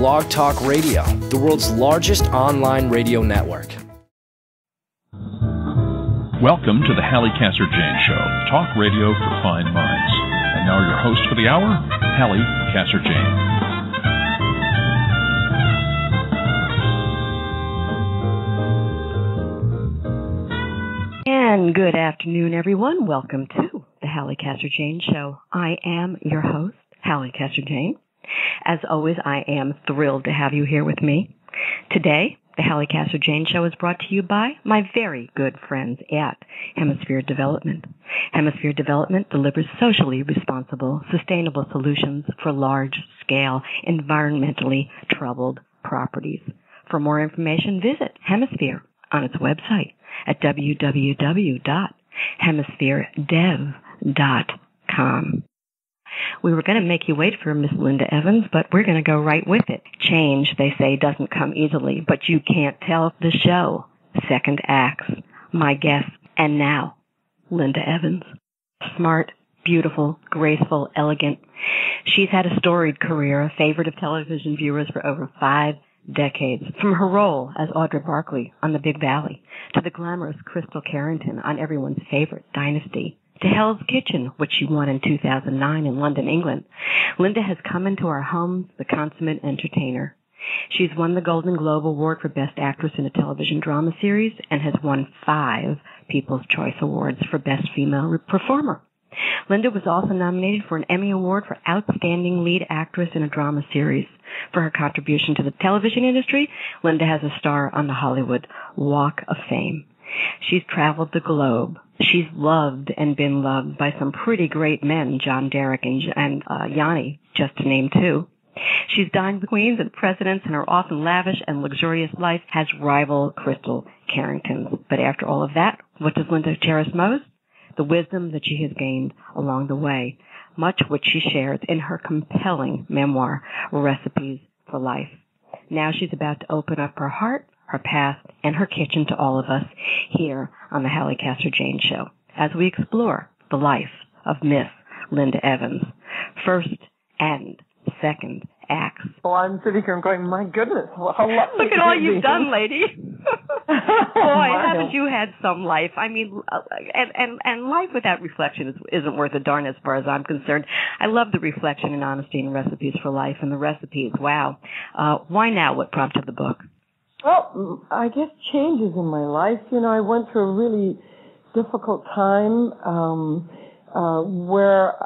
BlogTalkRadio, the world's largest online radio network. Welcome to the Halli Casser-Jayne Show, talk radio for fine minds. And now your host for the hour, Halli Casser-Jayne. And good afternoon, everyone. Welcome to the Halli Casser-Jayne Show. I am your host, Halli Casser-Jayne. As always, I am thrilled to have you here with me. Today, the Halli Casser-Jayne Show is brought to you by my very good friends at Hemisphere Development. Hemisphere Development delivers socially responsible, sustainable solutions for large-scale, environmentally troubled properties. For more information, visit Hemisphere on its website at www.hemispheredev.com. We were going to make you wait for Miss Linda Evans, but we're going to go right with it. Change, they say, doesn't come easily, but you can't tell the show. Second acts. My guest, and now, Linda Evans. Smart, beautiful, graceful, elegant. She's had a storied career, a favorite of television viewers for over 5 decades. From her role as Audra Barkley on The Big Valley, to the glamorous Crystal Carrington on everyone's favorite Dynasty, to Hell's Kitchen, which she won in 2009 in London, England, Linda has come into our homes the consummate entertainer. She's won the Golden Globe Award for Best Actress in a Television Drama Series and has won 5 People's Choice Awards for Best Female Performer. Linda was also nominated for an Emmy Award for Outstanding Lead Actress in a Drama Series. For her contribution to the television industry, Linda has a star on the Hollywood Walk of Fame. She's traveled the globe. She's loved and been loved by some pretty great men, John Derek and Yanni, just to name 2. She's dined with queens and presidents, and her often lavish and luxurious life has rival Crystal Carrington's. But after all of that, what does Linda cherish most? The wisdom that she has gained along the way, much which she shares in her compelling memoir, Recipes for Life. Now she's about to open up her heart, her past, and her kitchen to all of us here on the Halli Casser-Jayne Show as we explore the life of Miss Linda Evans. First and second acts. Well, I'm sitting here and going, my goodness, how lovely. Look at all you've done, lady. Boy, haven't you had some life? I mean, and life without reflection isn't worth a darn as far as I'm concerned. I love the reflection and honesty in Recipes for Life, and the recipes, wow. Why now? What prompted the book? Well, I guess changes in my life. You know, I went through a really difficult time where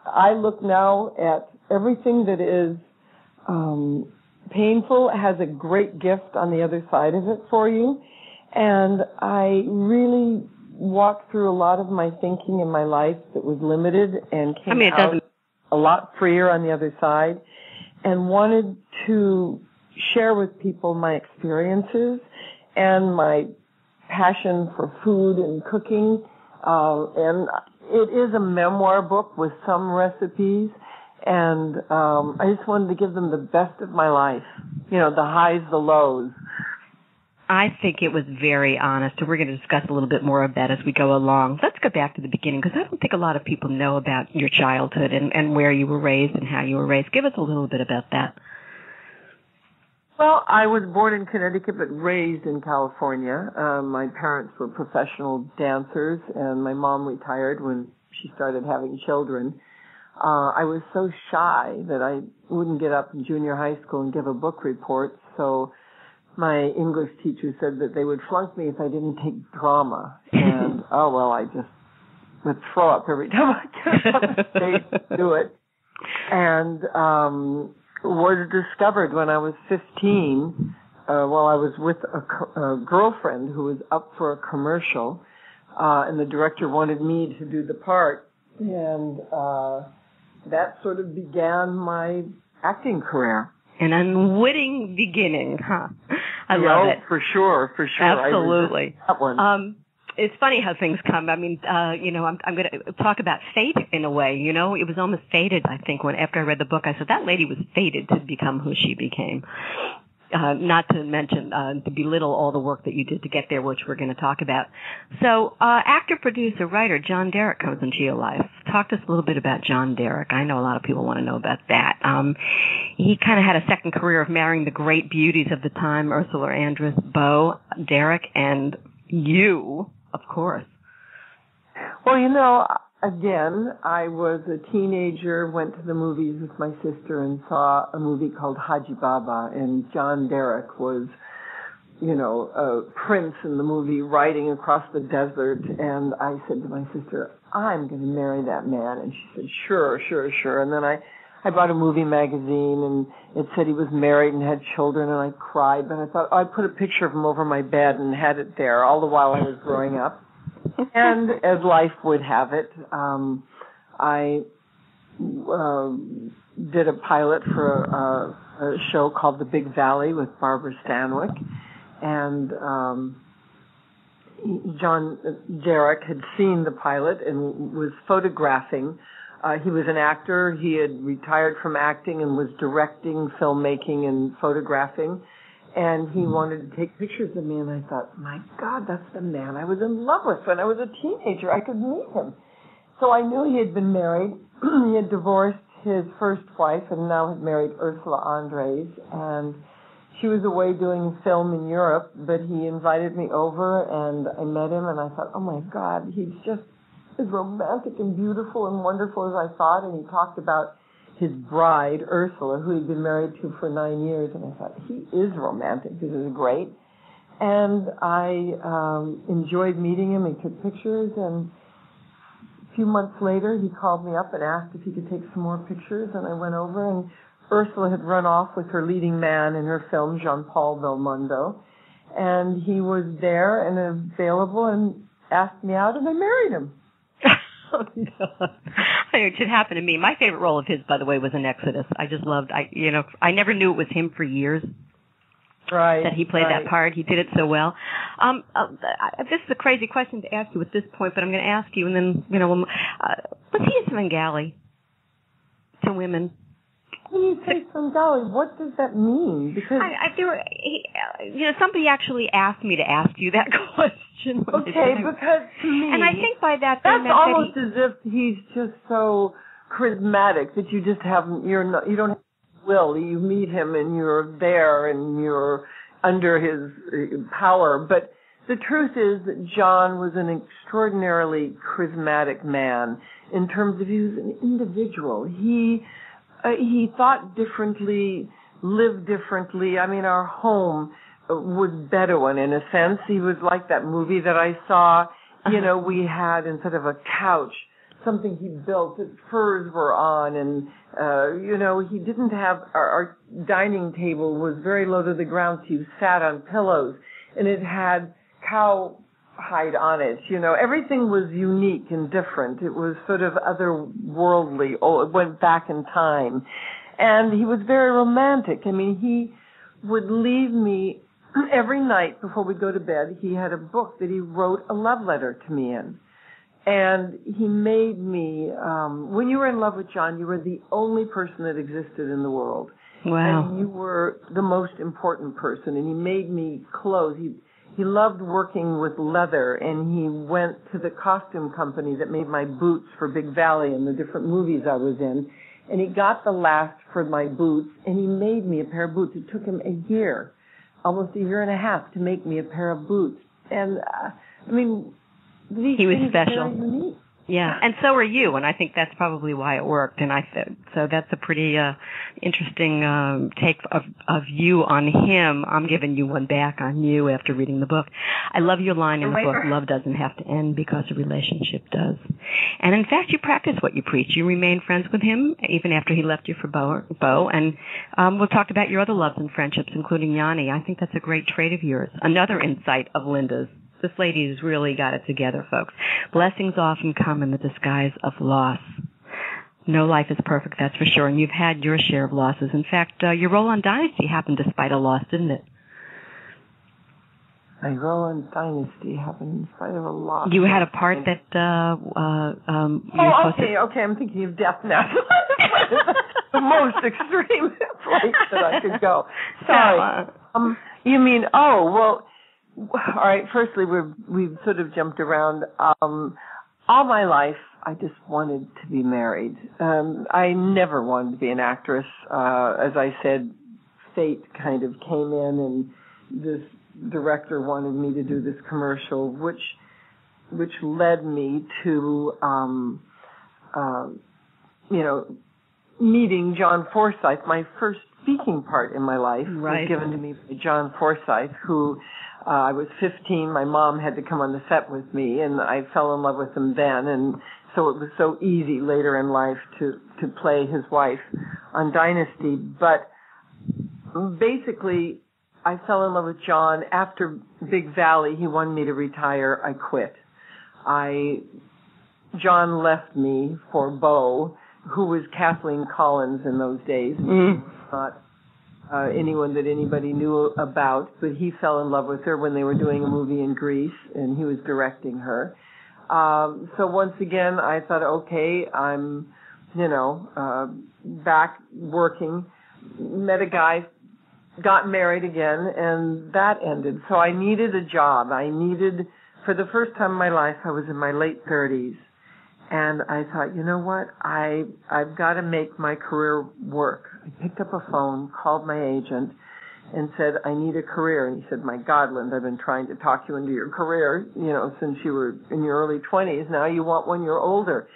I look now at everything that is painful has a great gift on the other side of it for you. And I really walked through a lot of my thinking in my life that was limited and came out a lot freer on the other side, and wanted to share with people my experiences and my passion for food and cooking. And it is a memoir book with some recipes, and I just wanted to give them the best of my life, you know, the highs, the lows. I think it was very honest, and we're going to discuss a little bit more of that as we go along. Let's go back to the beginning, because I don't think a lot of people know about your childhood and where you were raised and how you were raised. Give us a little bit about that. Well, I was born in Connecticut but raised in California. My parents were professional dancers, and my mom retired when she started having children. I was so shy that I wouldn't get up in junior high school and give a book report, so my English teacher said that they would flunk me if I didn't take drama. And, oh, well, I just would throw up every time I got on the stage to do it. And was discovered when I was 15 while I was with a girlfriend who was up for a commercial, and the director wanted me to do the part. And that sort of began my acting career. An unwitting beginning, huh? I love it. For sure. Absolutely. That one. It's funny how things come. I mean, I'm going to talk about fate in a way. You know, it was almost fated. I think after I read the book, I said that lady was fated to become who she became. Not to mention to belittle all the work that you did to get there, which we're going to talk about. So, actor, producer, writer John Derek comes into your life. talk to us a little bit about John Derek. I know a lot of people want to know about that. He kind of had a second career of marrying the great beauties of the time, Ursula Andress, Bo, Derek, and you, of course. Well, again, I was a teenager, went to the movies with my sister and saw a movie called Haji Baba, and John Derek was, a prince in the movie riding across the desert, and I said to my sister, I'm going to marry that man, and she said, sure, and then I bought a movie magazine, and it said he was married and had children, and I cried, but I thought, I'd put a picture of him over my bed and had it there all the while I was growing up. And as life would have it, I did a pilot for a show called The Big Valley with Barbara Stanwyck. And John Derek had seen the pilot and was photographing. He was an actor. He had retired from acting and was directing, filmmaking, and photographing. And he wanted to take pictures of me, and I thought, my God, that's the man I was in love with when I was a teenager. I could meet him. So I knew he had been married. He had divorced his first wife and now had married Ursula Andress. And she was away doing film in Europe, but he invited me over, and I met him, and I thought, oh, my God, he's just as romantic and beautiful and wonderful as I thought. And he talked about his bride, Ursula, who he'd been married to for 9 years, and I thought, he is romantic. This is great. And I enjoyed meeting him. He took pictures, and a few months later, he called me up and asked if he could take some more pictures, and I went over, and Ursula had run off with her leading man in her film, Jean-Paul Belmondo, and he was there and available and asked me out, and I married him. It should happen to me. My favorite role of his, by the way, was in Exodus. I just loved, I never knew it was him for years. Right. That he played that part. He did it so well. This is a crazy question to ask you at this point, but I'm going to ask you, and then, was he a Svengali to women? When you say Svengali, what does that mean? Because somebody actually asked me to ask you that question. Okay, because to me, and I think by that that's almost as if he's just so charismatic that you just haven't. You don't have will. You meet him and you're there and you're under his power. But the truth is that John was an extraordinarily charismatic man in terms of he was an individual. He thought differently, lived differently. I mean, our home was Bedouin in a sense. He was like that movie that I saw. We had instead of a couch, something he built that furs were on, and he didn't have our dining table was very low to the ground, so you sat on pillows, and it had cow hide on it. Everything was unique and different. It was sort of otherworldly. It went back in time. And he was very romantic. I mean, he would leave me every night before we'd go to bed. He had a book that he wrote a love letter to me in. And he made me, when you were in love with John, you were the only person that existed in the world. Wow. And you were the most important person. And he made me clothes. He loved working with leather, and he went to the costume company that made my boots for Big Valley and the different movies I was in, and he got the last for my boots, and he made me a pair of boots. It took him a year, almost a year and a half, to make me a pair of boots. And, he was special. Very unique. Yeah, and so are you, and I think that's probably why it worked. And so that's a pretty interesting take of you on him. I'm giving you one back on you after reading the book. I love your line in the book, love doesn't have to end because a relationship does. And in fact, you practice what you preach. You remain friends with him even after he left you for Bo. And we'll talk about your other loves and friendships, including Yanni. I think that's a great trait of yours. Another insight of Linda's. This lady's really got it together, folks. Blessings often come in the disguise of loss. No life is perfect, that's for sure, and you've had your share of losses. In fact, your role on Dynasty happened despite a loss, didn't it? My role on Dynasty happened in spite of a loss. You had a part that okay, I'm thinking of death now. The most extreme place that I could go. Sorry. You mean, all right, firstly, we've sort of jumped around. All my life, I just wanted to be married. I never wanted to be an actress. As I said, fate kind of came in, and this director wanted me to do this commercial, which led me to, meeting John Forsythe. My first speaking part in my life was given to me by John Forsythe, who I was 15. My mom had to come on the set with me, and I fell in love with him then, and so it was so easy later in life to play his wife on Dynasty. But basically, I fell in love with John. After Big Valley, he wanted me to retire. I quit. John left me for Beau, who was Kathleen Collins in those days. Not anyone that anybody knew about, but he fell in love with her when they were doing a movie in Greece, and he was directing her. So once again, I thought, okay, I'm, back working, met a guy, got married again, and that ended. So I needed a job. For the first time in my life, I was in my late 30s. And I thought, you know what? I've got to make my career work. I picked up a phone, called my agent, and said, I need a career. And he said, my God, Linda, I've been trying to talk you into your career, since you were in your early 20s. Now you want one you're older.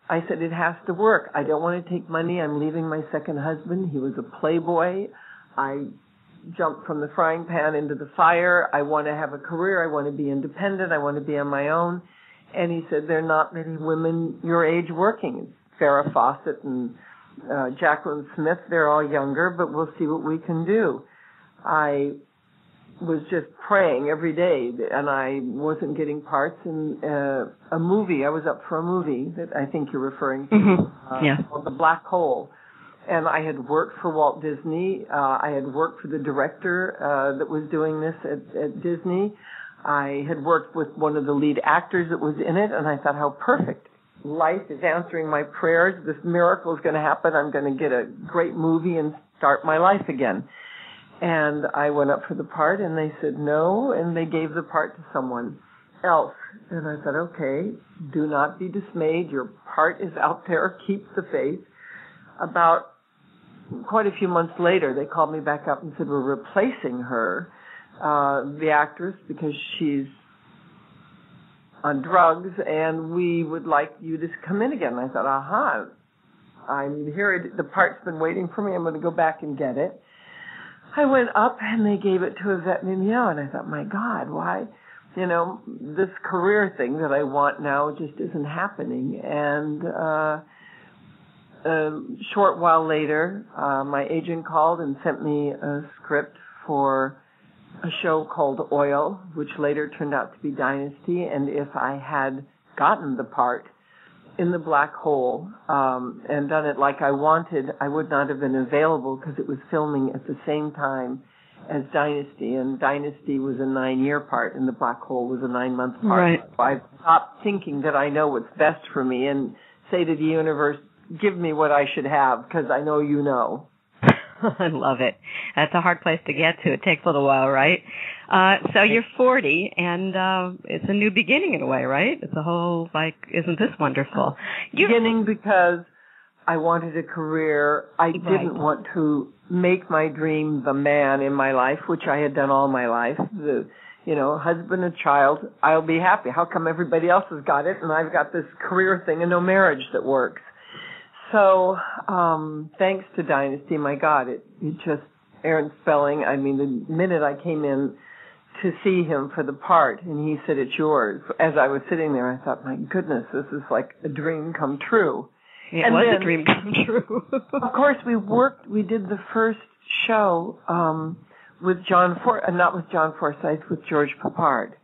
I said, it has to work. I don't want to take money. I'm leaving my second husband. He was a playboy. I jumped from the frying pan into the fire. I want to have a career. I want to be independent. I want to be on my own. And he said, there are not many women your age working. Farrah Fawcett and Jacqueline Smith, they're all younger, but we'll see what we can do. I was just praying every day, and I wasn't getting parts in a movie. I was up for a movie that I think you're referring to, called The Black Hole. And I had worked for Walt Disney. I had worked for the director that was doing this at Disney. I had worked with one of the lead actors that was in it, and I thought, how perfect. Life is answering my prayers. This miracle is going to happen. I'm going to get a great movie and start my life again. And I went up for the part, and they said no, and they gave the part to someone else. And I said, okay, do not be dismayed. Your part is out there. Keep the faith. About quite a few months later, they called me back up and said, we're replacing her, the actress, because she's on drugs, and we would like you to come in again. And I thought, aha, I'm here. The part's been waiting for me. I'm going to go back and get it. I went up, and they gave it to Yvette Mimieux, and I thought, my God, why? This career thing that I want now just isn't happening. And a short while later, my agent called and sent me a script for a show called Oil, which later turned out to be Dynasty. And if I had gotten the part in The Black Hole and done it like I wanted, I would not have been available because it was filming at the same time as Dynasty. And Dynasty was a 9-year part, and The Black Hole was a 9-month part. Right. So I stopped thinking that I know what's best for me and say to the universe, give me what I should have, because I know you know. I love it. That's a hard place to get to. It takes a little while, right? So you're 40, and it's a new beginning in a way, right? It's a whole, isn't this wonderful? Beginning because I wanted a career. I didn't want to make my dream the man in my life, which I had done all my life. Husband and child, I'll be happy. How come everybody else has got it, and I've got this career thing and no marriage that works? So, thanks to Dynasty, my God, it just, Aaron Spelling, the minute I came in to see him for the part, and he said, it's yours. As I was sitting there, I thought, my goodness, this is like a dream come true. It was a dream come true. Of course, we did the first show, with not with John Forsythe, with George Papard.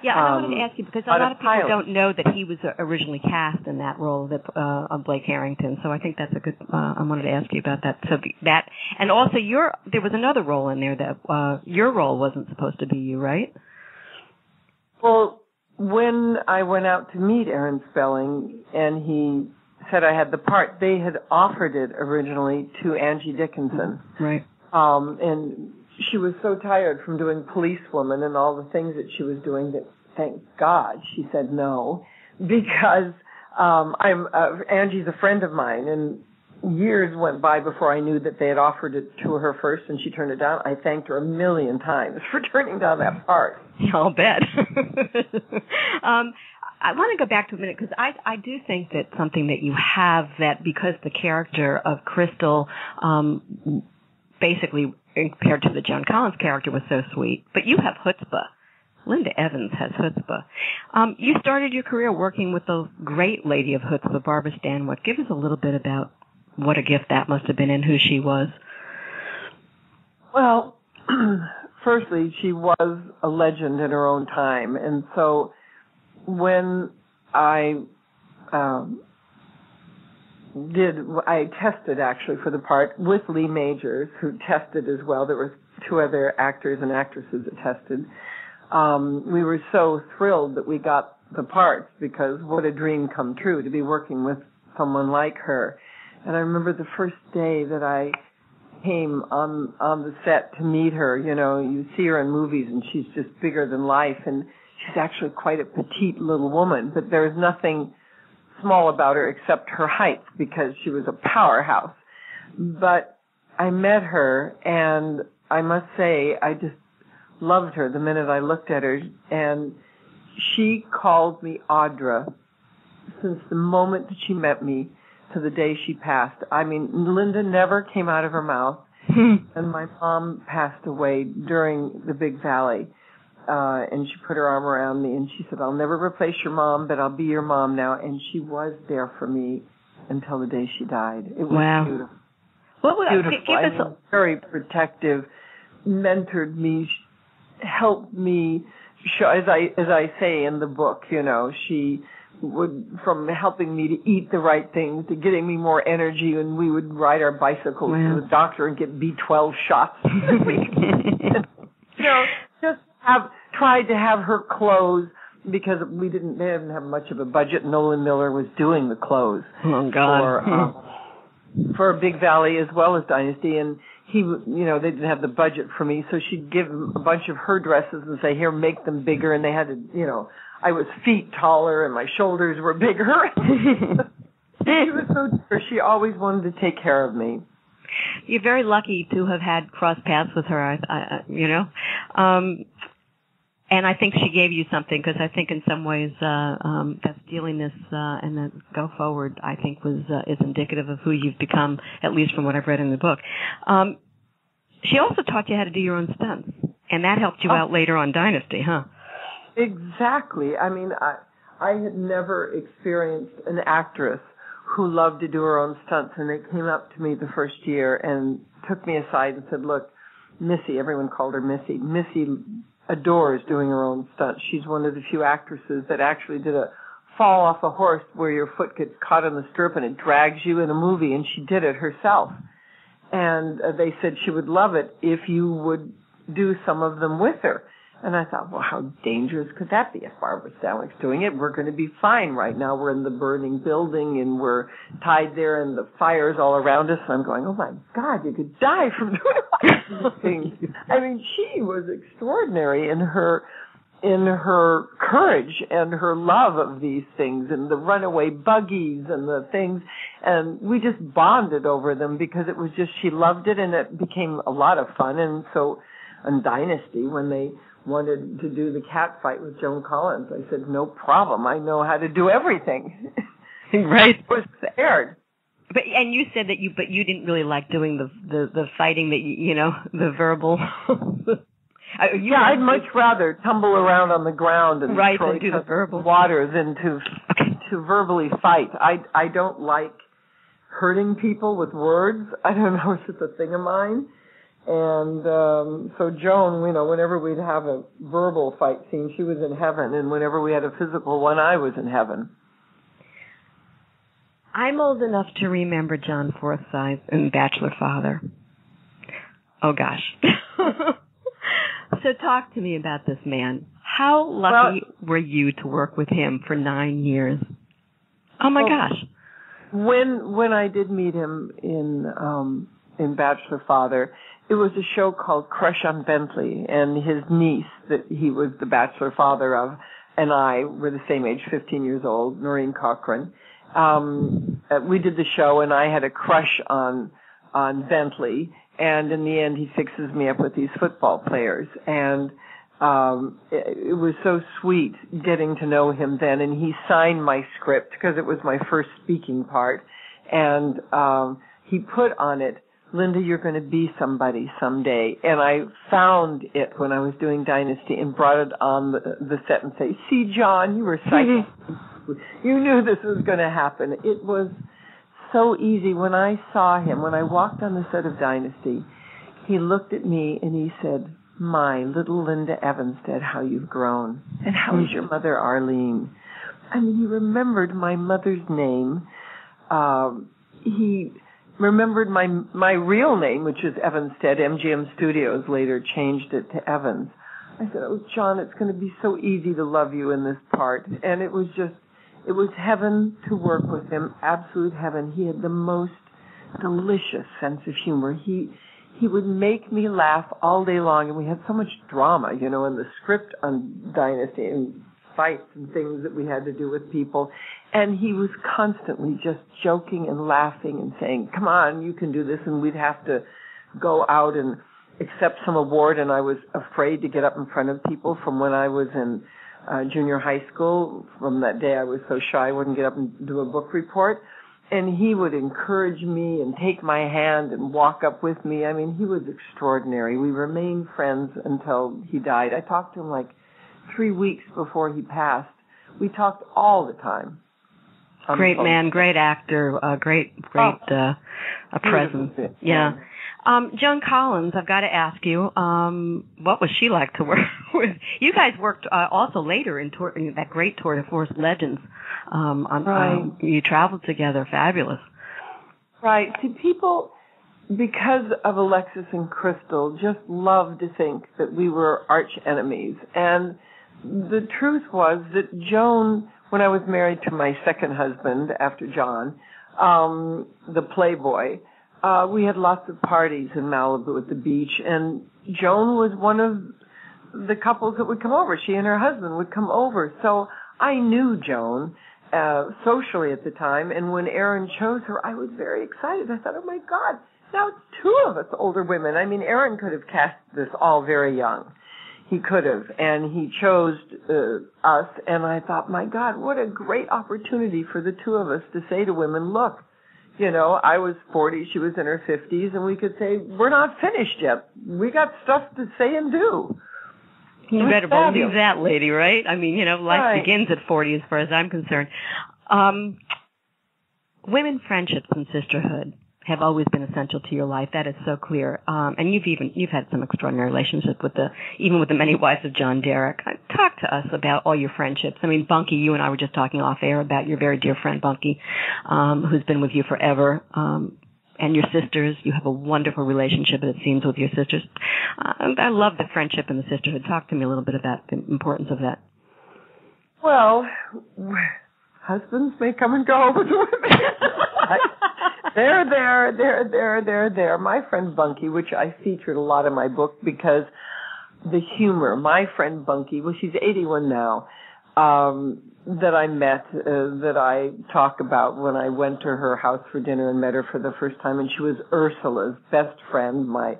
Yeah, I wanted to ask you, because a lot of people don't know that he was originally cast in that role of Blake Harrington, so I think that's a good, I wanted to ask you about that. So that, and also there was another role in there that, your role wasn't supposed to be you, right? Well, when I went out to meet Aaron Spelling, and he said I had the part, they had offered it originally to Angie Dickinson. Right. And she was so tired from doing Policewoman and all the things that she was doing that, thank God, she said no, because Angie's a friend of mine, and years went by before I knew that they had offered it to her first, and she turned it down. I thanked her a million times for turning down that part. I'll bet. I want to go back to a minute because I do think that something that you have that because the character of Crystal, basically compared to the Joan Collins character, was so sweet, but you have chutzpah. Linda Evans has chutzpah. You started your career working with the great lady of chutzpah, Barbara Stanwyck. Give us a little bit about what a gift that must have been and who she was. Well, firstly, she was a legend in her own time, and so when I tested actually for the part with Lee Majors, who tested as well. There were 2 other actors and actresses that tested. We were so thrilled that we got the parts because what a dream come true to be working with someone like her. And I remember the first day that I came on the set to meet her. You know, you see her in movies and she's just bigger than life, and she's actually quite a petite little woman, but there's nothing small about her except her height because she was a powerhouse. But I met her, and I must say I just loved her the minute I looked at her, and she called me Audra since the moment that she met me to the day she passed. I mean, Linda never came out of her mouth, and my mom passed away during the Big Valley. And she put her arm around me and she said, I'll never replace your mom, but I'll be your mom now. And she was there for me until the day she died. It was beautiful. What would beautiful. Very protective, mentored me, helped me, as I say in the book, you know, she would, from helping me to eat the right things to getting me more energy, and we would ride our bicycles to the doctor and get B12 shots. You know, just tried to have her clothes because they didn't have much of a budget. Nolan Miller was doing the clothes for Big Valley as well as Dynasty, and he, you know, they didn't have the budget for me, so she'd give him a bunch of her dresses and say, here, make them bigger, and they had to, you know, I was feet taller and my shoulders were bigger. She was so dear. She always wanted to take care of me. You're very lucky to have had cross paths with her, you know. And I think she gave you something, because I think in some ways that steeliness and that go forward, I think, is indicative of who you've become, at least from what I've read in the book. She also taught you how to do your own stunts, and that helped you out later on Dynasty, huh? Exactly. I mean, I had never experienced an actress who loved to do her own stunts, and they came up to me the first year and took me aside and said, look, Missy, everyone called her Missy. Missy adores doing her own stunts. She's one of the few actresses that actually did a fall off a horse where your foot gets caught in the stirrup and it drags you in a movie, and she did it herself. And they said she would love it if you would do some of them with her. And I thought, well, how dangerous could that be if Barbara Stanwyck's doing it? We're going to be fine right now. We're in the burning building, and we're tied there, and the fire's all around us. And I'm going, oh, my God, you could die from doing all these things. I mean, she was extraordinary in her courage and her love of these things and the runaway buggies and the things. And we just bonded over them because it was just, she loved it, and it became a lot of fun. And so on Dynasty, when they wanted to do the cat fight with Joan Collins, I said, no problem. I know how to do everything. Right. It was scared. But you said that you didn't really like doing the fighting, that you know, the verbal. I'd much rather tumble around on the ground and do the verbal water than to verbally fight. I don't like hurting people with words. I don't know, it's just a thing of mine. And so Joan, you know, whenever we'd have a verbal fight scene, she was in heaven, and whenever we had a physical one, I was in heaven. I'm old enough to remember John Forsythe in Bachelor Father. Oh, gosh. So talk to me about this man. How lucky were you to work with him for 9 years? Oh, my gosh. When I did meet him in Bachelor Father, it was a show called Crush on Bentley, and his niece that he was the bachelor father of and I were the same age, 15 years old, Noreen Cochran. We did the show, and I had a crush on Bentley, and in the end he fixes me up with these football players, and it was so sweet getting to know him then, and he signed my script because it was my first speaking part, and he put on it, Linda, you're going to be somebody someday. And I found it when I was doing Dynasty and brought it on the set and say, see, John, you were psychic. You knew this was going to happen. It was so easy. When I saw him, when I walked on the set of Dynasty, he looked at me and he said, my little Linda Evans, how you've grown. And how is your mother, Arlene? I mean, he remembered my mother's name. He remembered my real name, which is Evanstead. MGM Studios later changed it to Evans. I said, oh, John, it's going to be so easy to love you in this part. And it was heaven to work with him, absolute heaven. He had the most delicious sense of humor. He would make me laugh all day long, and we had so much drama, in the script on Dynasty, and fights and things that we had to do with people. And he was constantly just joking and laughing and saying, come on, you can do this. And we'd have to go out and accept some award, and I was afraid to get up in front of people from when I was in junior high school. From that day I was so shy I wouldn't get up and do a book report. And he would encourage me and take my hand and walk up with me. I mean, he was extraordinary. We remained friends until he died. I talked to him like 3 weeks before he passed. We talked all the time. Great man, great actor, great presence. Yeah. Joan Collins, I've got to ask you, what was she like to work with? You guys worked also later in that great Tour de Force Legends. You traveled together, fabulous. Right. See, people, because of Alexis and Crystal, just loved to think that we were arch enemies. And the truth was that Joan, when I was married to my second husband after John, the Playboy, we had lots of parties in Malibu at the beach, and Joan was one of the couples that would come over. She and her husband would come over. So I knew Joan socially at the time, and when Aaron chose her, I was very excited. I thought, oh my God, now it's two of us older women. I mean, Aaron could have cast this all very young. He could have, and he chose us, and I thought, my God, what a great opportunity for the two of us to say to women, look, I was 40, she was in her 50s, and we could say, we're not finished yet. We got stuff to say and do. You better believe that, lady, right? I mean, life begins at 40 as far as I'm concerned. Women friendships and sisterhood have always been essential to your life. That is so clear. And you've had some extraordinary relationships even with the many wives of John Derek. Talk to us about all your friendships. I mean, Bunky, you and I were just talking off air about your very dear friend Bunky, who's been with you forever. And your sisters, you have a wonderful relationship, it seems, with your sisters. I love the friendship and the sisterhood. Talk to me a little bit about the importance of that. Well, husbands may come and go, but women, they're there. My friend Bunky, which I featured a lot in my book because the humor, my friend Bunky, well, she's 81 now, that I met, that I talk about when I went to her house for dinner and met her for the first time, and she was Ursula's best friend, my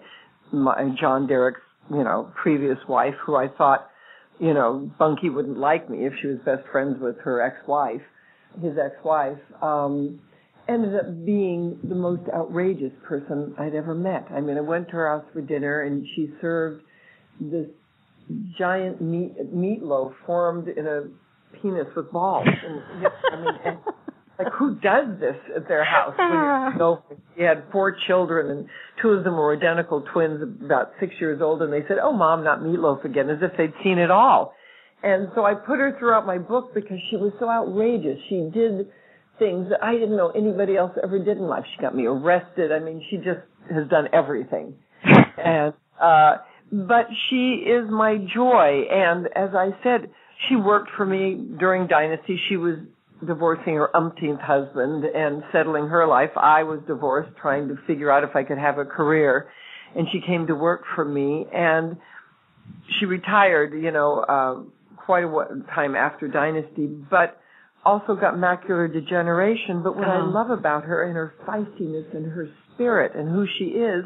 John Derek's, previous wife, who I thought, Bunky wouldn't like me if she was best friends with her ex-wife, his ex-wife, ended up being the most outrageous person I'd ever met. I mean, I went to her house for dinner, and she served this giant meatloaf formed in a penis with balls. And, like, who does this at their house? He had 4 children, and 2 of them were identical twins, about 6 years old, and they said, oh, Mom, not meatloaf again, as if they'd seen it all. And so I put her throughout my book because she was so outrageous. She did things that I didn't know anybody else ever did in life. She got me arrested. I mean, she just has done everything. And but she is my joy. And as I said, she worked for me during Dynasty. She was divorcing her umpteenth husband and settling her life. I was divorced, trying to figure out if I could have a career. And she came to work for me. And she retired, quite a time after Dynasty, but also got macular degeneration. But what I love about her and her feistiness and her spirit and who she is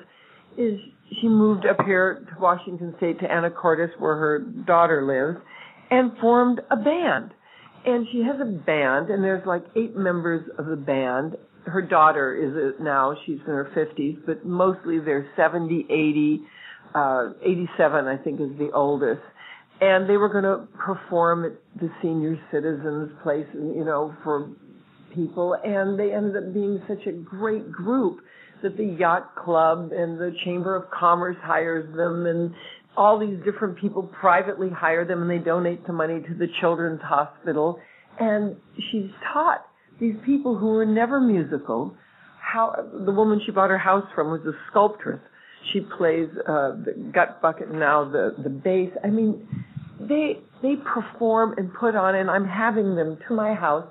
she moved up here to Washington State, to Anacortes, where her daughter lives, and formed a band. And she has a band, and there's like 8 members of the band. Her daughter is now, she's in her 50s, but mostly they're 70, 80, 87, I think, is the oldest. And they were going to perform at the senior citizens place, you know, for people. And they ended up being such a great group that the Yacht Club and the Chamber of Commerce hires them, and all these different people privately hire them, and they donate some money to the Children's Hospital. And she's taught these people who were never musical how. The woman she bought her house from was a sculptress. She plays the gut bucket now, the bass. I mean, they perform and put on, and I'm having them to my house.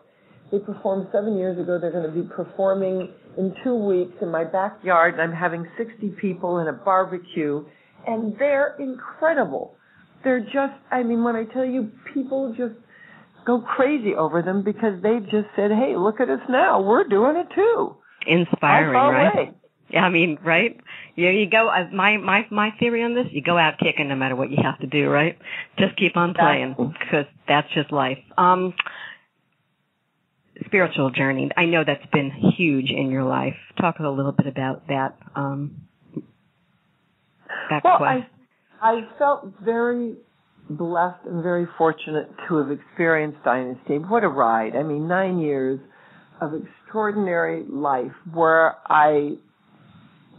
They performed 7 years ago. They're going to be performing in 2 weeks in my backyard, and I'm having 60 people and a barbecue, and they're incredible. They're just, I mean, when I tell you, people just go crazy over them because they just said, hey, look at us now. We're doing it too. Inspiring, right? Yeah, I mean, right? Yeah, you go, my theory on this, you go out kicking no matter what you have to do, right? Just keep on playing, because that's just life. Spiritual journey. I know that's been huge in your life. Talk a little bit about that. I felt very blessed and very fortunate to have experienced Dynasty. What a ride. I mean, 9 years of extraordinary life where I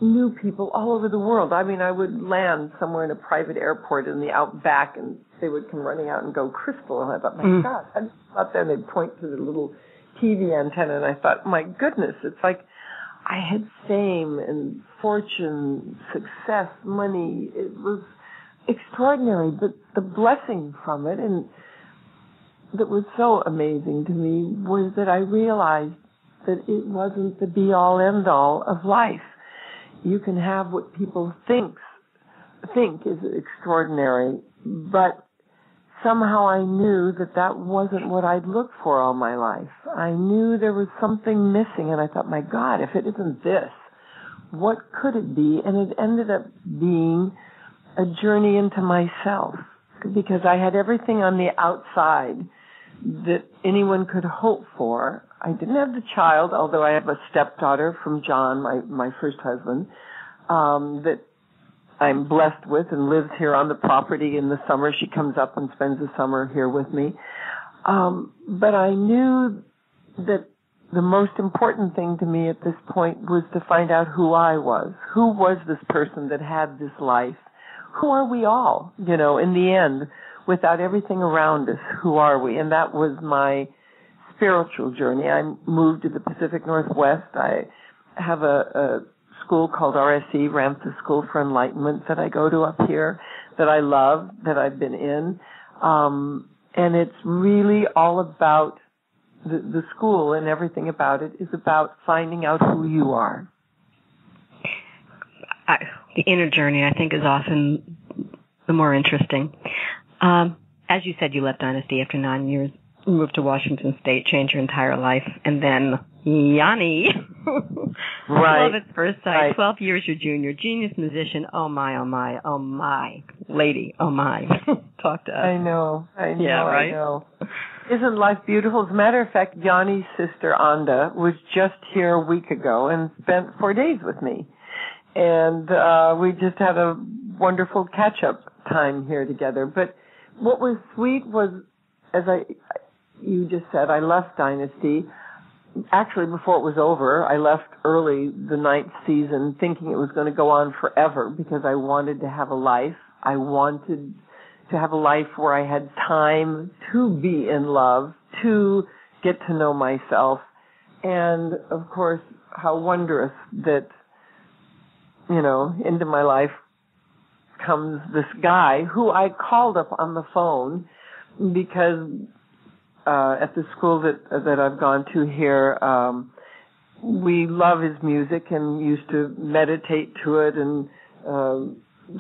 knew people all over the world. I mean, I would land somewhere in a private airport in the outback, and they would come running out and go, Crystal. And I thought, my God. I just thought then they'd point to the little TV antenna, and I thought, my goodness, it's like I had fame and fortune, success, money. It was extraordinary, but the blessing from it, and that was so amazing to me, was that I realized that it wasn't the be-all, end-all of life. You can have what people think is extraordinary, but somehow I knew that wasn't what I'd looked for all my life. I knew there was something missing, and I thought, my God, if it isn't this, what could it be? And it ended up being a journey into myself, because I had everything on the outside that anyone could hope for. I didn't have the child, although I have a stepdaughter from John, my first husband, that I'm blessed with and lives here on the property in the summer. She comes up and spends the summer here with me. But I knew that the most important thing to me at this point was to find out who I was. Who was this person that had this life? Who are we all? You know, in the end, without everything around us, who are we? And that was my spiritual journey. I moved to the Pacific Northwest. I have a school called RSE, Ramtha School for Enlightenment, that I go to up here, that I love, that I've been in. And it's really all about the school, and everything about it is about finding out who you are. The inner journey, I think, is often the more interesting. As you said, you left Dynasty after 9 years, moved to Washington State, changed your entire life, and then Yanni. Right. Love at first sight. Right. 12 years your junior, genius musician. Oh my, oh my, oh my. Lady, oh my. Talk to us. I know. Yeah, right? I know. Isn't life beautiful? As a matter of fact, Yanni's sister, Anda, was just here a week ago and spent 4 days with me. And we just had a wonderful catch-up time here together. But what was sweet was, as you just said, I left Dynasty. Actually, before it was over, I left early the 9th season thinking it was going to go on forever because I wanted to have a life. I wanted to have a life where I had time to be in love, to get to know myself. And, of course, how wondrous that, you know, into my life comes this guy who I called up on the phone because at the school that I've gone to here, we love his music and used to meditate to it and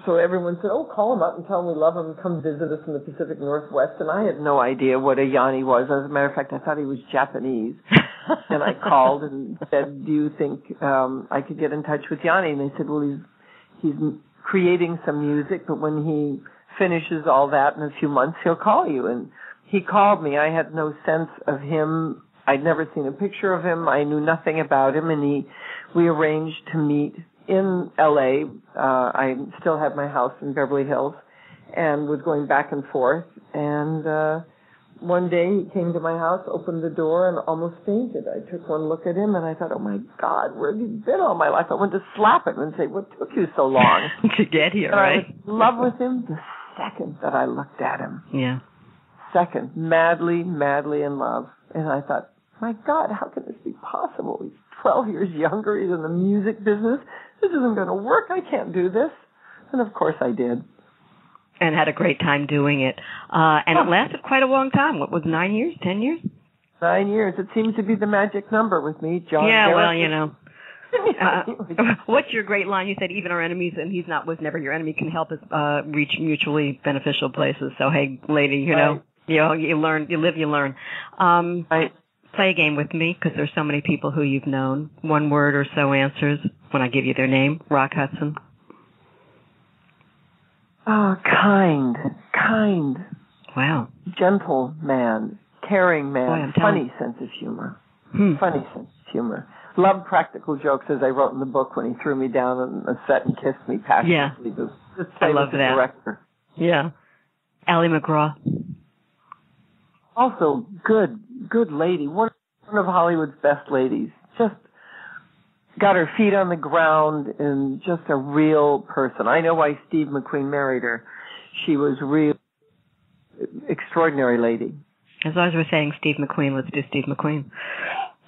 so everyone said, oh, call him up and tell him we love him and come visit us in the Pacific Northwest. And I had no idea what a Yanni was. As a matter of fact, I thought he was Japanese. And I called and said, do you think I could get in touch with Yanni? And they said, well, he's creating some music, but when he finishes all that in a few months, he'll call you. And he called me. I had no sense of him. I'd never seen a picture of him. I knew nothing about him. And we arranged to meet in L.A. I still had my house in Beverly Hills and was going back and forth. And one day he came to my house, opened the door, and almost fainted. I took one look at him, and I thought, oh, my God, where have you been all my life? I wanted to slap him and say, what took you so long? To get here, and right? I was in love with him the second that I looked at him. Yeah. Second, madly, madly in love. And I thought, my God, how can this be possible? He's 12 years younger. He's in the music business. This isn't going to work. I can't do this. And, of course, I did. And had a great time doing it. And it lasted quite a long time. What was 9 years, 10 years? 9 years. It seems to be the magic number with me, John. Yeah, Garrett. well, you know. What's your great line? You said even our enemies, and he was never your enemy, can help us reach mutually beneficial places. So, hey, lady, you know, you learn, you live, you learn. Right. Play a game with me, because there's so many people who you've known. One word or so answers when I give you their name. Rock Hudson. Oh, kind. Wow. Gentle man, caring man, funny sense of humor. Funny sense of humor. Loved practical jokes, as I wrote in the book when he threw me down on a set and kissed me passionately. Yeah. Just I love that. Director. Yeah. Ally McGraw. Also, good lady. One of Hollywood's best ladies. Just got her feet on the ground and just a real person. I know why Steve McQueen married her. She was a real extraordinary lady. As long as we're saying Steve McQueen, let's do Steve McQueen.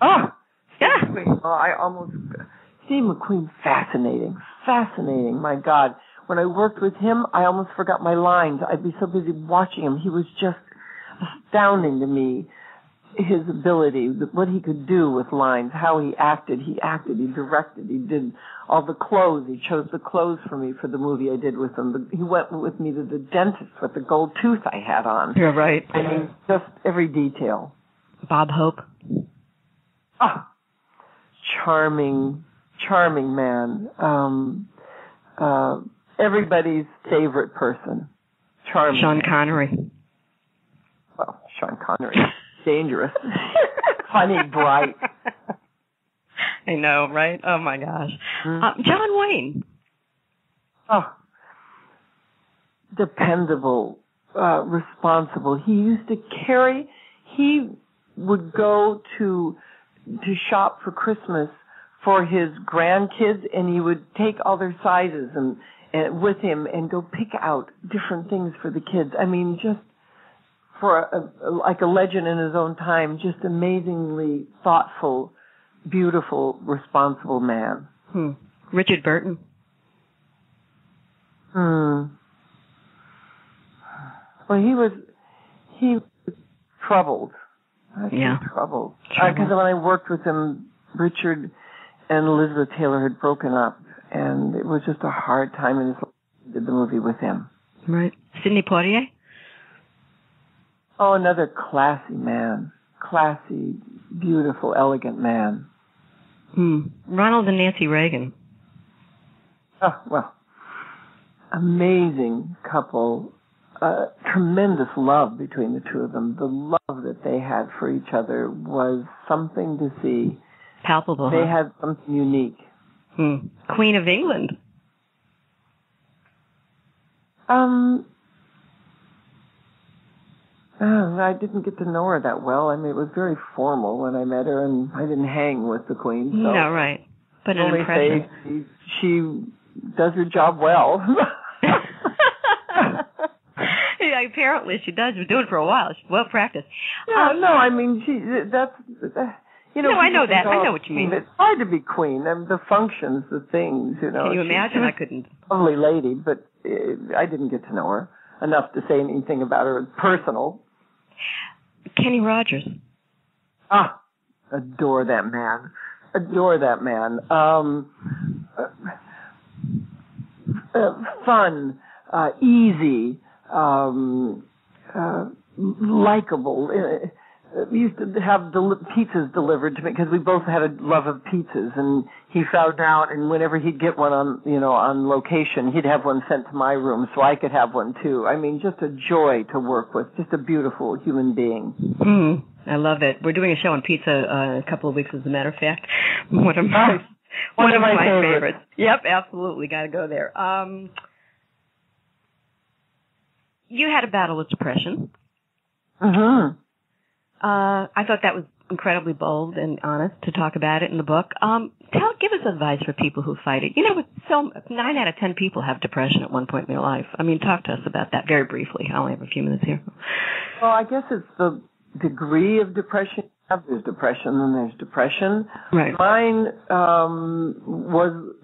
Oh, yeah. Steve McQueen, fascinating. My God. When I worked with him, I almost forgot my lines. I'd be so busy watching him. He was just astounding to me. His ability, what he could do with lines, how he acted, he directed, he did all the clothes. He chose the clothes for me for the movie I did with him. He went with me to the dentist with the gold tooth I had on. You're right. I mean, just every detail. Bob Hope. Ah, charming man. Everybody's favorite person. Charming. Sean Connery. Well, Sean Connery. Dangerous. Funny, bright. I know, right? Oh, my gosh. John Wayne. Oh, dependable, responsible. He would go to shop for Christmas for his grandkids, and he would take all their sizes and with him and go pick out different things for the kids. I mean, just for like a legend in his own time, just amazingly thoughtful, beautiful, responsible man. Richard Burton. Well, he was troubled. Troubled. Because when I worked with him, Richard and Elizabeth Taylor had broken up, and it was just a hard time in his life. I did the movie with him. Right. Sidney Poitier? Oh, another classy man. Classy, beautiful, elegant man. Ronald and Nancy Reagan. Oh, well, amazing couple. Tremendous love between the two of them. The love that they had for each other was something to see. Palpable. They had something unique. Queen of England. I didn't get to know her that well. I mean, it was very formal when I met her, and I didn't hang with the Queen. So no, right. But an impression. She does her job well. Yeah, apparently she does. She's been doing it for a while. She's well practiced. Yeah, no, I mean, that's... You know, no, I know that. I know what you mean. It's hard to be queen. I mean, the functions, the things, you know. Can you imagine? I couldn't. Lovely lady, but I didn't get to know her enough to say anything about her personal. Kenny Rogers. Adore that man. fun, easy, likable. We used to have pizzas delivered to me because we both had a love of pizzas, and he found out, and whenever he'd get one on location, he'd have one sent to my room so I could have one too. I mean, just a joy to work with, just a beautiful human being. I love it. We're doing a show on pizza in a couple of weeks, as a matter of fact. One of my favorites. Yep, absolutely. Got to go there. You had a battle with depression. I thought that was incredibly bold and honest to talk about it in the book. Give us advice for people who fight it. 9 out of 10 people have depression at one point in their life. I mean, talk to us about that very briefly. I only have a few minutes here. Well, I guess it's the degree of depression. There's depression and there's depression. Right. Mine was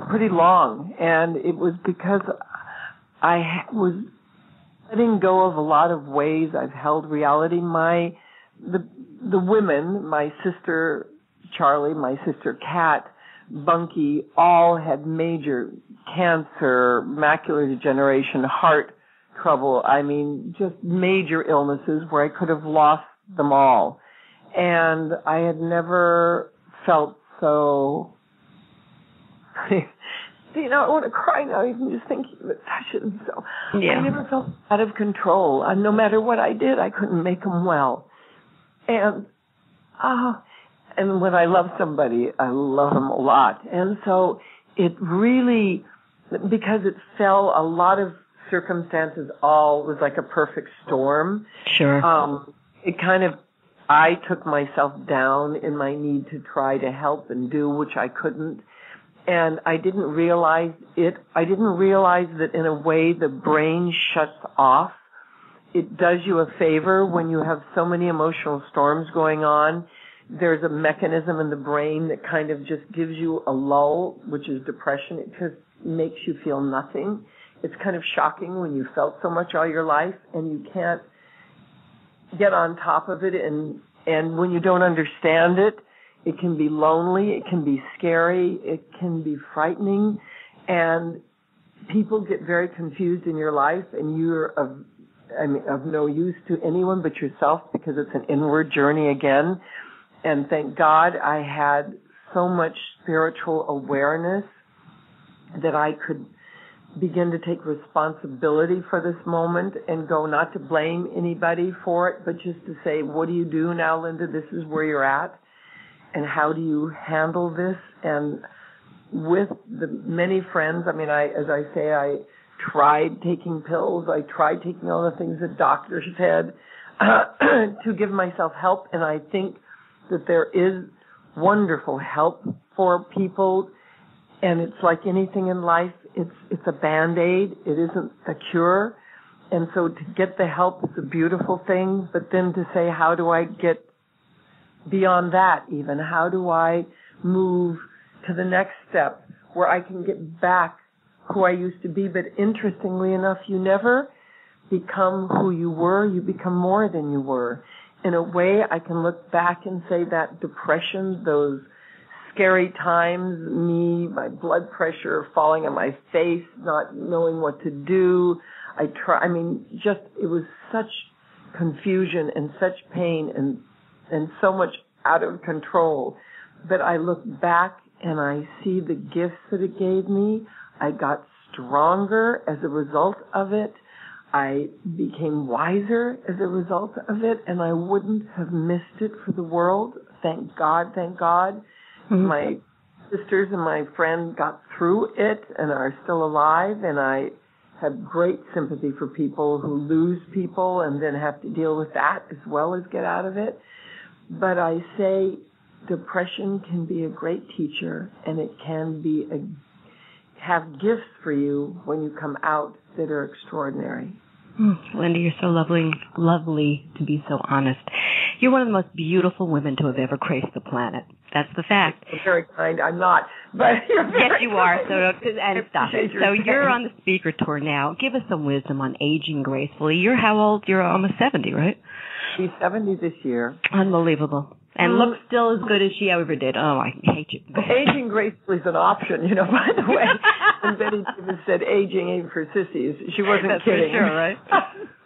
pretty long, and it was because I was letting go of a lot of ways I've held reality. The women, my sister Charlie, my sister Kat, Bunky, all had major cancer, macular degeneration, heart trouble. I mean, just major illnesses where I could have lost them all. And I had never felt so... I want to cry now even just thinking of it. I shouldn't be so. Yeah. I never felt out of control. No matter what I did, I couldn't make them well. And when I love somebody, I love them a lot. And so it really, because it fell, a lot of circumstances all was like a perfect storm. Sure. I took myself down in my need to try to help and do, which I couldn't. And I didn't realize it. I didn't realize that in a way the brain shuts off. It does you a favor when you have so many emotional storms going on. There's a mechanism in the brain that kind of just gives you a lull, which is depression. It just makes you feel nothing. It's kind of shocking when you felt so much all your life and you can't get on top of it. And when you don't understand it, it can be lonely, it can be scary, it can be frightening, and people get very confused in your life, and you're of no use to anyone but yourself because it's an inward journey again. And thank God I had so much spiritual awareness that I could begin to take responsibility for this moment and go not to blame anybody for it, but just to say, what do you do now, Linda? This is where you're at. And how do you handle this? And with the many friends, I tried taking pills. I tried taking all the things that doctors said to give myself help. And I think that there is wonderful help for people. And it's like anything in life. It's a Band-Aid. It isn't a cure. And so to get the help is a beautiful thing. But then to say, how do I get beyond that even? How do I move to the next step where I can get back who I used to be? But interestingly enough, you never become who you were. You become more than you were. In a way, I can look back and say that depression, those scary times, my blood pressure falling on my face, not knowing what to do. It was such confusion and such pain and so much out of control. But I look back and I see the gifts that it gave me. I got stronger as a result of it. I became wiser as a result of it, and I wouldn't have missed it for the world. Thank God, thank God. Mm-hmm. My sisters and my friend got through it and are still alive, and I have great sympathy for people who lose people and then have to deal with that as well as get out of it. But I say depression can be a great teacher, and it can be have gifts for you when you come out that are extraordinary. Linda, you're so lovely to be so honest. You're one of the most beautiful women to have ever graced the planet. That's the fact. You're very kind. I'm not, but you're very yes, you are. So stop it. So you're on the speaker tour now. Give us some wisdom on aging gracefully. You're how old? You're almost 70, right? She's 70 this year. Unbelievable. And looks still as good as she ever did. Oh, I hate you. Aging gracefully is an option, by the way. And Betty Davis said, aging ain't for sissies. She wasn't That's kidding. for sure, right?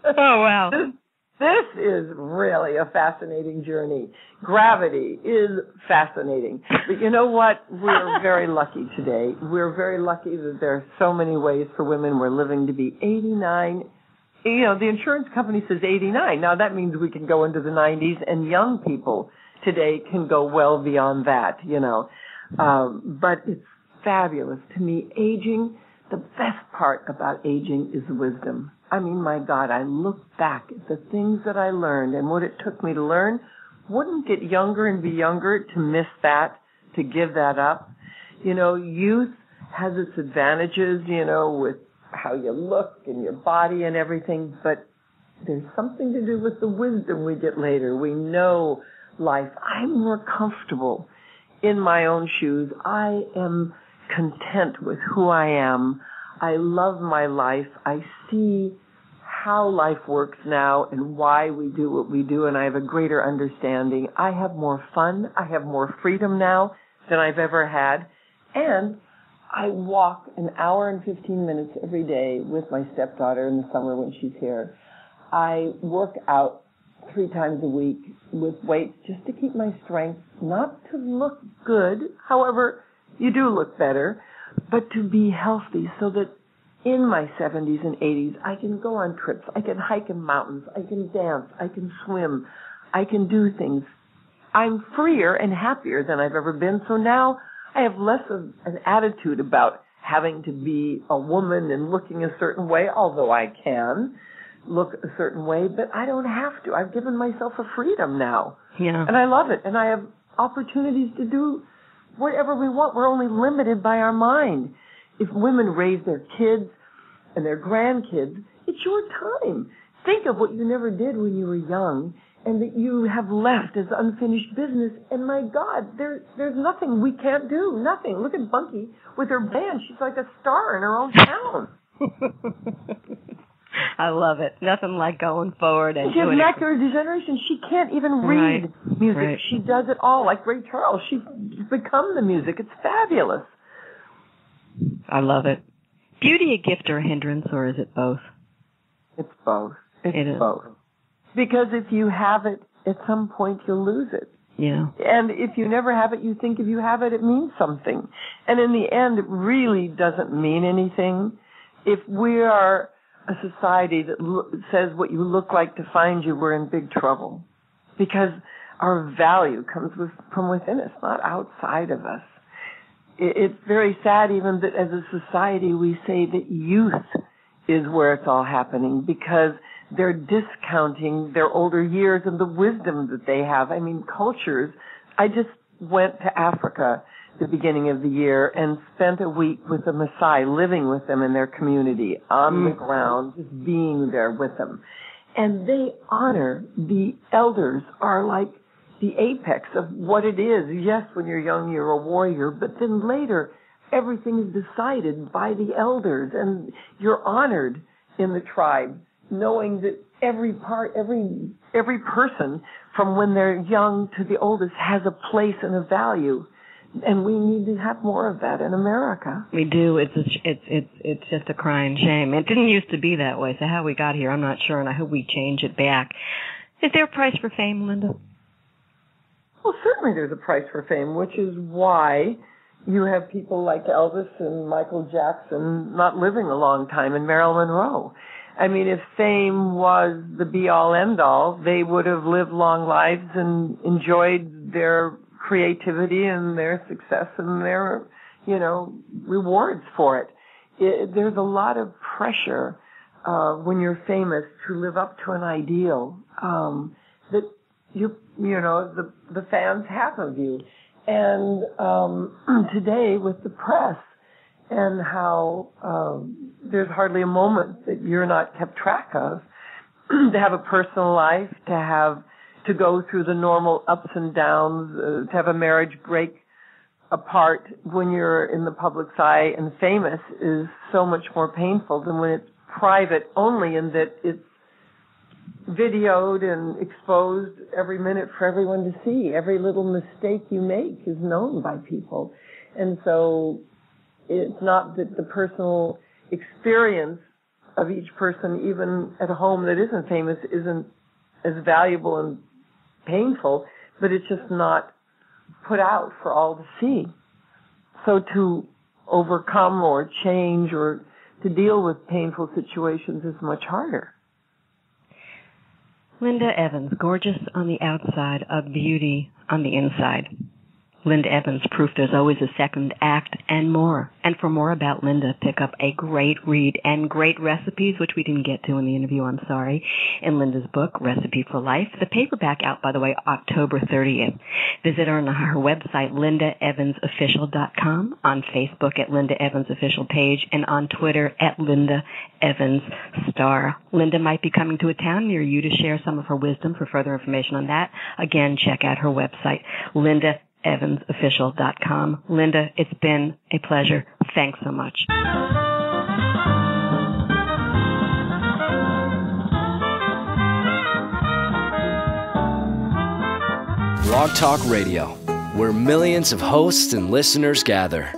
Oh, wow. This is really a fascinating journey. Gravity is fascinating. But you know what? We're very lucky today. We're very lucky that there are so many ways for women. We're living to be 89. You know, the insurance company says 89. Now, that means we can go into the 90s, and young people today can go well beyond that, you know. But it's fabulous. To me, aging, the best part about aging is wisdom. I mean, my God, I look back at the things that I learned and what it took me to learn. Wouldn't get younger and be younger to miss that, to give that up. You know, youth has its advantages, you know, with how you look and your body and everything, but there's something to do with the wisdom we get later. We know life. I'm more comfortable in my own shoes. I am content with who I am. I love my life. I see how life works now and why we do what we do, and I have a greater understanding. I have more fun. I have more freedom now than I've ever had. And I walk an hour and 15 minutes every day with my stepdaughter in the summer when she's here. I work out 3 times a week with weights just to keep my strength, not to look good. However, you do look better, but to be healthy so that in my 70s and 80s, I can go on trips. I can hike in mountains. I can dance. I can swim. I can do things. I'm freer and happier than I've ever been. So now I have less of an attitude about having to be a woman and looking a certain way, although I can look a certain way, but I don't have to. I've given myself a freedom now. Yeah. And I love it. And I have opportunities to do whatever we want. We're only limited by our mind. If women raise their kids and their grandkids, it's your time. Think of what you never did when you were young and that you have left as unfinished business. And my God, there's nothing we can't do. Nothing. Look at Bunky with her band. She's like a star in her own town. I love it. Nothing like going forward and she has doing macular degeneration. She can't even read music. Right. She does it all, like Ray Charles. She's become the music. It's fabulous. I love it. Beauty a gift or a hindrance, or is it both? It's both. It is both. Because if you have it, at some point you'll lose it. Yeah. And if you never have it, you think if you have it, it means something. And in the end, it really doesn't mean anything. If we are a society that says what you look like defines you, we're in big trouble. Because our value comes from within us, not outside of us. It's very sad even that as a society we say that youth is where it's all happening because they're discounting their older years and the wisdom that they have. I mean, cultures. I just went to Africa at the beginning of the year and spent a week with the Maasai, living with them in their community, on the ground, just being there with them. And they honor the elders are like the apex of what it is. Yes, when you're young, you're a warrior, but then later, everything is decided by the elders, and you're honored in the tribe, knowing that every person, from when they're young to the oldest, has a place and a value, and we need to have more of that in America. We do. It's just a crying shame. It didn't used to be that way. So how we got here, I'm not sure, and I hope we change it back. Is there a price for fame, Linda? Well, certainly there's a price for fame, which is why you have people like Elvis and Michael Jackson not living a long time, and Marilyn Monroe. I mean, if fame was the be-all, end-all, they would have lived long lives and enjoyed their creativity and their success and their, rewards for it. There's a lot of pressure when you're famous to live up to an ideal that the fans have of you. And today with the press and how there's hardly a moment that you're not kept track of, to have a personal life, to go through the normal ups and downs, to have a marriage break apart when you're in the public's eye and famous is so much more painful than when it's private only, in that it's videoed and exposed every minute for everyone to see. Every little mistake you make is known by people. And so it's not that the personal experience of each person, even at a home that isn't famous, isn't as valuable and painful, but it's just not put out for all to see. So to overcome or change or to deal with painful situations is much harder. Linda Evans, gorgeous on the outside, a beauty on the inside. Linda Evans, proof there's always a second act and more. And for more about Linda, pick up a great read and great recipes, which we didn't get to in the interview, I'm sorry, in Linda's book, Recipe for Life. The paperback out, by the way, October 30th. Visit her on her website, lindaevansofficial.com, on Facebook at Linda Evans Official Page, and on Twitter at Linda Evans Star. Linda might be coming to a town near you to share some of her wisdom. For further information on that, again, check out her website, lindaevansofficial.com. Linda, it's been a pleasure. Thanks so much. Blog Talk Radio, where millions of hosts and listeners gather.